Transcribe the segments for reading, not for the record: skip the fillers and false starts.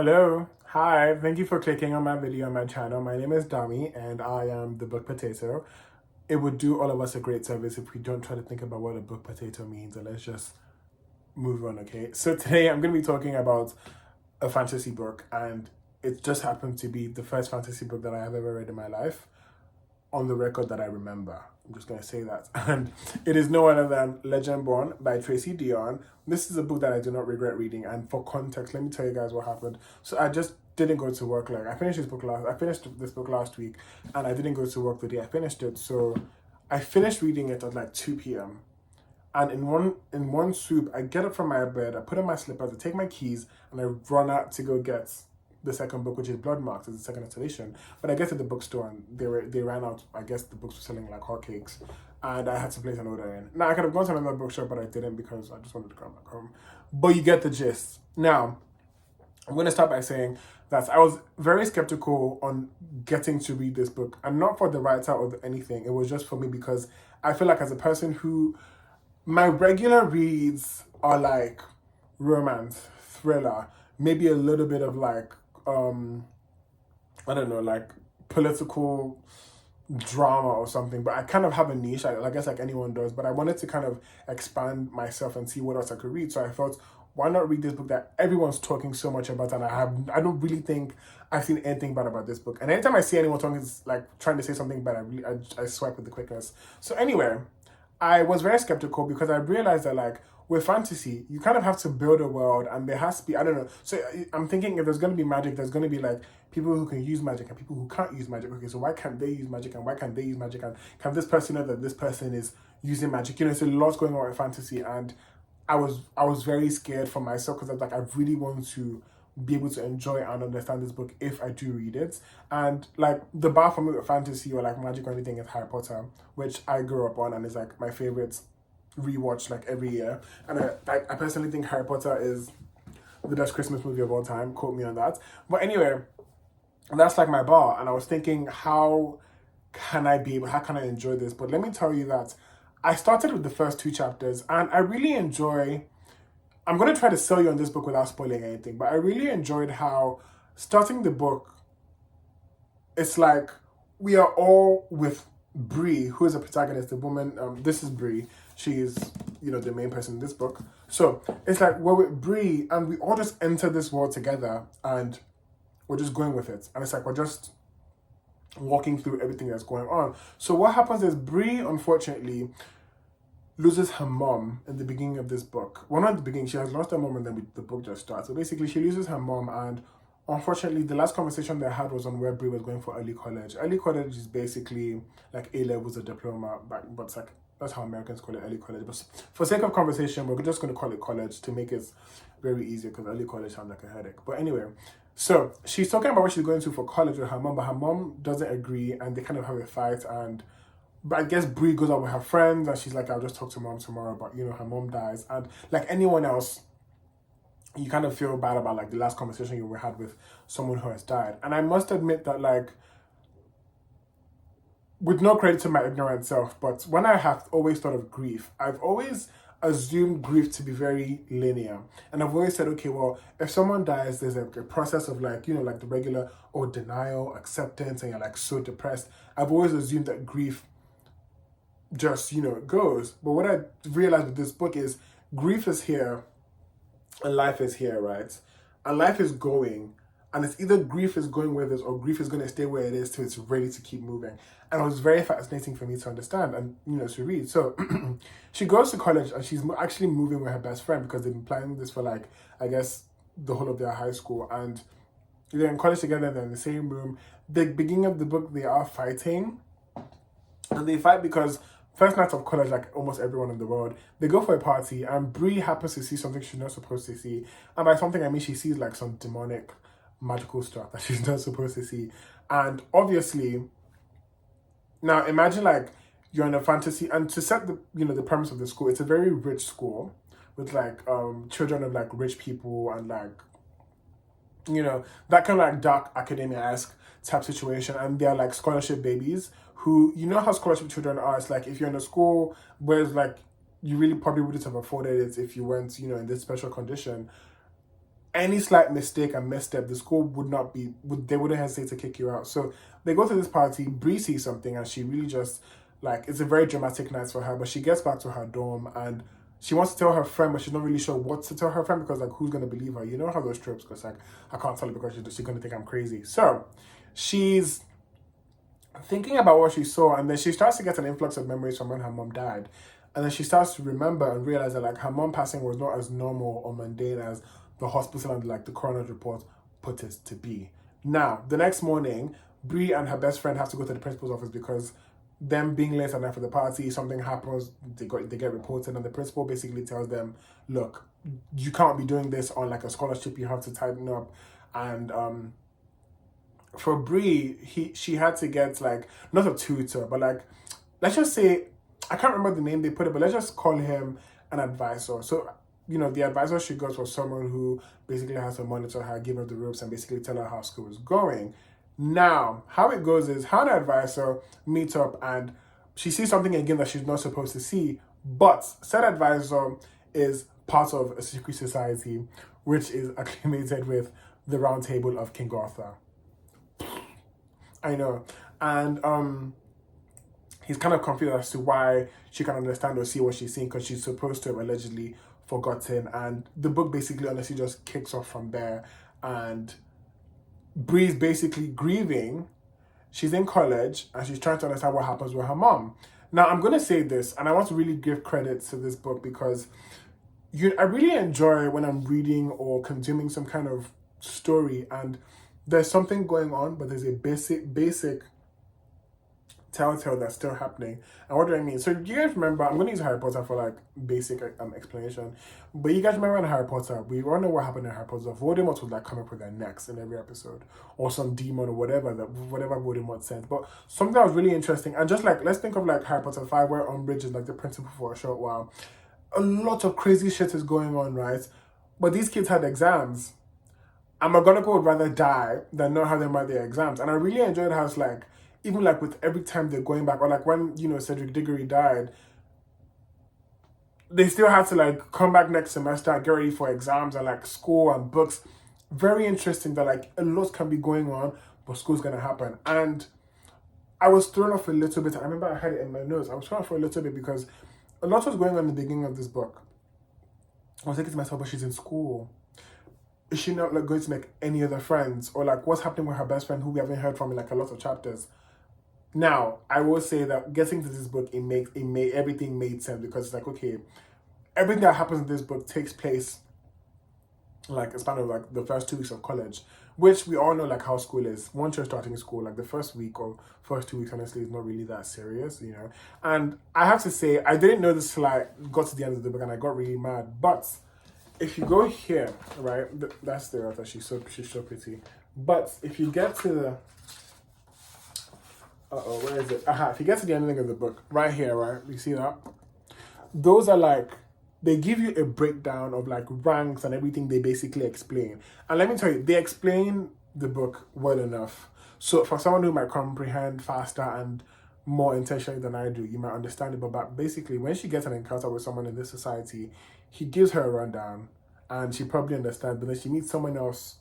Hello, hi, thank you for clicking on my video on my channel. My name is Dami and I am the book potato. It would do all of us a great service if we don't try to think about what a book potato means and let's just move on, okay? So today I'm going to be talking about a fantasy book and it just happened to be the first fantasy book that I have ever read in my life on the record that I remember. I'm just going to say that. And it is no other than Legendborn by Tracy Deonn. This is a book that I do not regret reading. And for context, let me tell you guys what happened. So I just didn't go to work. Like I finished this book last week and I didn't go to work the day I finished it. So I finished reading it at like 2 p.m. And in one swoop, I get up from my bed, I put on my slippers, I take my keys, and I run out to go get the second book, which is Blood Marks, it's the second installation. But I get to the bookstore and they ran out. I guess the books were selling like hotcakes, and I had to place an order in. Now I could have gone to another bookshop, but I didn't because I just wanted to come back home. But you get the gist. Now I'm going to start by saying that I was very skeptical on getting to read this book, and not for the writer or anything. It was just for me because I feel like as a person who my regular reads are like romance, thriller, maybe a little bit of like I don't know, like political drama or something, but I kind of have a niche, I guess like anyone does, but I wanted to kind of expand myself and see what else I could read. So I thought, why not read this book that everyone's talking so much about, and I don't really think I've seen anything bad about this book. And anytime I see anyone talking, like trying to say something bad, I swipe with the quickness. So anyway, I was very skeptical because I realized that like with fantasy, you kind of have to build a world and there has to be, I don't know. So I'm thinking if there's going to be magic, there's going to be like people who can use magic and people who can't use magic. Okay, so why can't they use magic and why can't they use magic? And can this person know that this person is using magic? You know, it's a lot going on in fantasy, and I was very scared for myself because I was like, I really want to be able to enjoy and understand this book if I do read it. And like the bar for me with fantasy or like magic or anything is Harry Potter, which I grew up on and is like my favorite rewatch like every year. And I personally think Harry Potter is the best Christmas movie of all time. Quote me on that. But anyway, that's like my bar. And I was thinking, how can I enjoy this? But let me tell you that I started with the first two chapters and I really enjoy. I'm going to try to sell you on this book without spoiling anything, but I really enjoyed how starting the book, it's like we are all with Bree, who is a protagonist, the woman. This is Bree. She is, the main person in this book. So it's like we're with Bree, and we all just enter this world together, and we're just going with it. And it's like we're just walking through everything that's going on. So what happens is Bree, unfortunately, loses her mom in the beginning of this book. Well, not at the beginning, she has lost her mom and then the book just starts. So basically, she loses her mom, and unfortunately, the last conversation they had was on where Brie was going for early college. Early college is basically like A levels, a diploma, but it's like that's how Americans call it, early college. But for sake of conversation, we're just going to call it college to make it very easy because early college sounds like a headache. But anyway, so she's talking about what she's going to for college with her mom, but her mom doesn't agree, and they kind of have a fight. And but I guess Brie goes out with her friends and she's like, I'll just talk to mom tomorrow. But her mom dies. And like anyone else, you kind of feel bad about like the last conversation you had with someone who has died. And I must admit that like, with no credit to my ignorant self, but when I have always thought of grief, I've always assumed grief to be very linear. And I've always said, okay, well, if someone dies, there's a process of like, like the regular or denial, acceptance, and you're like so depressed. I've always assumed that grief just goes. But what I realized with this book is grief is here and life is here, right? And life is going, and it's either grief is going with us or grief is going to stay where it is till it's ready to keep moving. And it was very fascinating for me to understand and to read. So she goes to college and she's actually moving with her best friend because they've been planning this for like I guess the whole of their high school, and they're in college together, they're in the same room. The beginning of the book, they are fighting, and they fight because first night of college, like almost everyone in the world, they go for a party, and Brie happens to see something she's not supposed to see. And by something, I mean she sees like some demonic, magical stuff that she's not supposed to see. And obviously, now imagine like you're in a fantasy, and to set the premise of the school, it's a very rich school with like children of like rich people and like that kind of like dark academia-esque type situation, and they're like scholarship babies who, how scholarship children are. It's like if you're in a school where it's like you really probably wouldn't have afforded it if you weren't, in this special condition. any slight mistake and misstep, the school they wouldn't hesitate to kick you out. So they go to this party, Bree sees something, and she really just, like, it's a very dramatic night for her, but she gets back to her dorm, and she wants to tell her friend, but she's not really sure what to tell her friend, because, like, who's going to believe her? You know how those tropes, because, like, I can't tell her because she's going to think I'm crazy. So she's thinking about what she saw, and then she starts to get an influx of memories from when her mom died. And then she starts to remember and realize that, like, her mom passing was not as normal or mundane as the hospital and, like, the coroner's report put it to be. Now, the next morning, Bree and her best friend have to go to the principal's office because them being late enough for the party, something happens, they get reported, and the principal basically tells them, look, you can't be doing this on, like, a scholarship, you have to tighten up. And for Bree, she had to get, like, not a tutor, but, like, let's just say, I can't remember the name they put it, but let's just call him an advisor. So, you know, the advisor she got was someone who basically has to monitor her, give her the ropes, and basically tell her how school is going. Now, how it goes is her and her advisor meet up, and she sees something again that she's not supposed to see, but said advisor is part of a secret society, which is acclimated with the Round Table of King Arthur. I know. And he's kind of confused as to why she can understand or see what she's seeing, because she's supposed to have allegedly forgotten. And the book basically honestly just kicks off from there. And Bree's basically grieving. She's in college and she's trying to understand what happens with her mom. Now, I'm going to say this, and I want to really give credit to this book, because I really enjoy when I'm reading or consuming some kind of story and there's something going on, but there's a basic telltale that's still happening. And what do I mean? So do you guys remember, I'm going to use Harry Potter for, like, basic explanation, but you guys remember in Harry Potter, we all know what happened in Harry Potter. Voldemort would, like, come up with their necks in every episode, or some demon or whatever Voldemort said. But something that was really interesting, and just, like, let's think of, like, Harry Potter 5, where Umbridge is, like, the principal for a short while. A lot of crazy shit is going on, right? But these kids had exams. And McGonagall would rather die than not have them write their exams. And I really enjoyed how it's, like, even, like, with every time they're going back, or, like, when, you know, Cedric Diggory died, they still had to, like, come back next semester, get ready for exams and, like, school and books. Very interesting that, like, a lot can be going on, but school's gonna happen. And I was thrown off a little bit. I remember I had it in my notes. I was thrown off for a little bit because a lot was going on in the beginning of this book. I was thinking to myself, but she's in school. Is she not, like, going to make any other friends? Or, like, what's happening with her best friend who we haven't heard from in, like, a lot of chapters? Now, I will say that getting to this book, everything made sense, because it's like, okay, everything that happens in this book takes place, like, a span of, like, the first 2 weeks of college, which we all know, like, how school is. Once you're starting school, like, the first week or first 2 weeks, honestly, is not really that serious, you know? And I have to say, I didn't know this till I got to the end of the book, and I got really mad, but if you go here, right, that's the author, she's so pretty. But if you get to the, where is it? If you get to the ending of the book, right here, right, you see that? Those are, like, they give you a breakdown of, like, ranks and everything they basically explain. And let me tell you, they explain the book well enough. So for someone who might comprehend faster and more intentionally than I do, you might understand it. But basically, when she gets an encounter with someone in this society, he gives her a rundown and she probably understands, but then she meets someone else,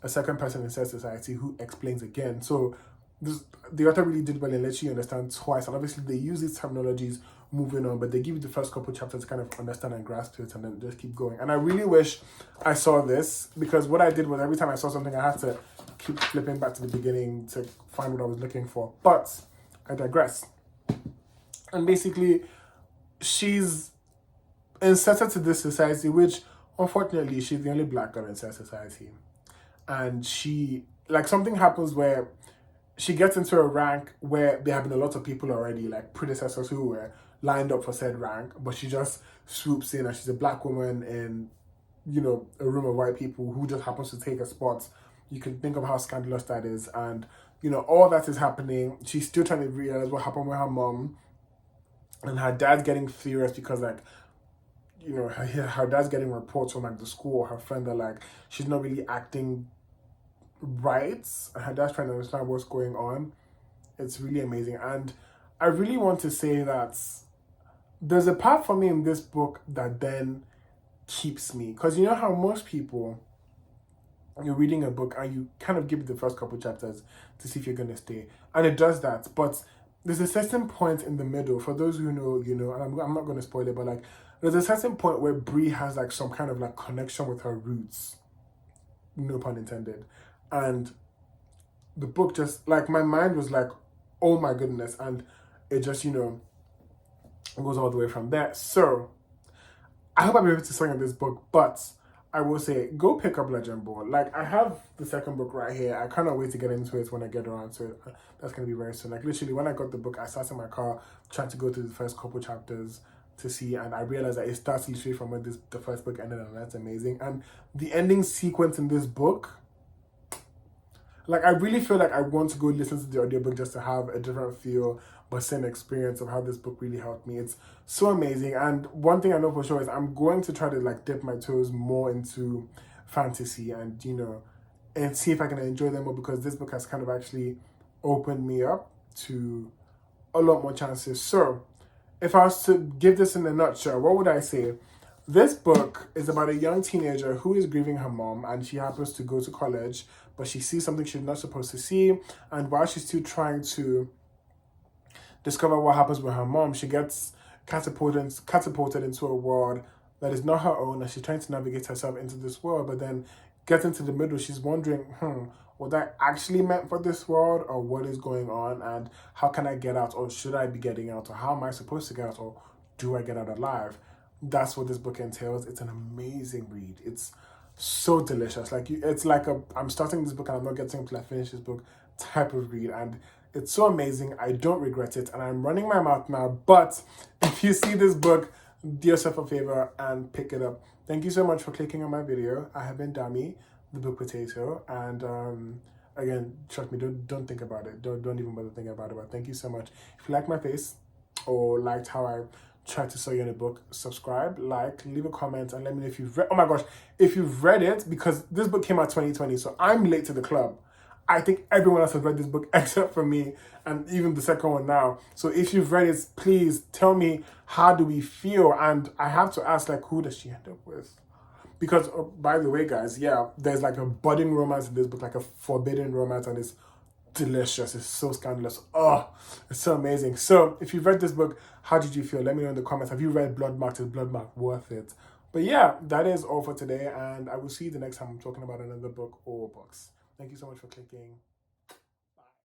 a second person in said society, who explains again. So the author really did well in letting you understand twice. And obviously they use these terminologies moving on, but they give you the first couple chapters to kind of understand and grasp it and then just keep going. And I really wish I saw this, because what I did was every time I saw something, I had to keep flipping back to the beginning to find what I was looking for. But I digress. And basically, she's inserted to this society, which unfortunately she's the only black girl in said society. And she, like, something happens where she gets into a rank where there have been a lot of people already, like predecessors who were lined up for said rank, but she just swoops in, and she's a black woman in, you know, a room of white people who just happens to take a spot. You can think of how scandalous that is. And, you know, all that is happening. She's still trying to realize what happened with her mom, and her dad's getting furious because, like, you know, her dad's getting reports from, like, the school or her friend that, like, she's not really acting right, and her dad's trying to understand what's going on. It's really amazing. And I really want to say that there's a part for me in this book that then keeps me, because you know how most people, you're reading a book and you kind of give it the first couple chapters to see if you're going to stay. And it does that. But there's a certain point in the middle, for those who know, you know, and I'm not going to spoil it, but like, there's a certain point where Brie has like some kind of like connection with her roots, no pun intended. And the book just, like, my mind was like, oh my goodness. And it just, you know, goes all the way from there. So I hope I'm able to sing in this book, but I will say, go pick up Legend Ball. Like, I have the second book right here. I cannot wait to get into it when I get around to it. That's going to be very soon. Like, literally, when I got the book, I sat in my car trying to go through the first couple chapters to see, and I realized that it starts literally from where the first book ended, and that's amazing. And the ending sequence in this book, like, I really feel like I want to go listen to the audiobook just to have a different feel, but same experience of how this book really helped me. It's so amazing. And one thing I know for sure is I'm going to try to like dip my toes more into fantasy and, you know, and see if I can enjoy them more, because this book has kind of actually opened me up to a lot more chances. So if I was to give this in a nutshell, what would I say? This book is about a young teenager who is grieving her mom, and she happens to go to college, but she sees something she's not supposed to see. And while she's still trying to discover what happens with her mom, she gets catapulted into a world that is not her own, and she's trying to navigate herself into this world. But then gets into the middle, she's wondering, was I actually meant for this world, or what is going on, and how can I get out, or should I be getting out, or how am I supposed to get out, or do I get out alive? That's what this book entails. It's an amazing read. It's so delicious. Like, it's like I'm starting this book and I'm not getting to like finish this book type of read, and it's so amazing. I don't regret it, and I'm running my mouth now. But if you see this book, do yourself a favor and pick it up. Thank you so much for clicking on my video. I have been Dami, the Book Potato, and again, trust me, don't think about it. Don't even bother thinking about it. But thank you so much. If you like my face or liked how I tried to sell you in a book, subscribe, like, leave a comment, and let me know if you've read. Oh my gosh, if you've read it, because this book came out 2020, so I'm late to the club. I think everyone else has read this book except for me, and even the second one now. So if you've read it, please tell me, how do we feel? And I have to ask, like, who does she end up with? Because, by the way, guys, yeah, there's like a budding romance in this book, like a forbidden romance, and it's delicious. It's so scandalous. Oh, it's so amazing. So if you've read this book, how did you feel? Let me know in the comments. Have you read Bloodmarked? Is Bloodmarked worth it? But yeah, that is all for today, and I will see you the next time I'm talking about another book or books. Thank you so much for clicking.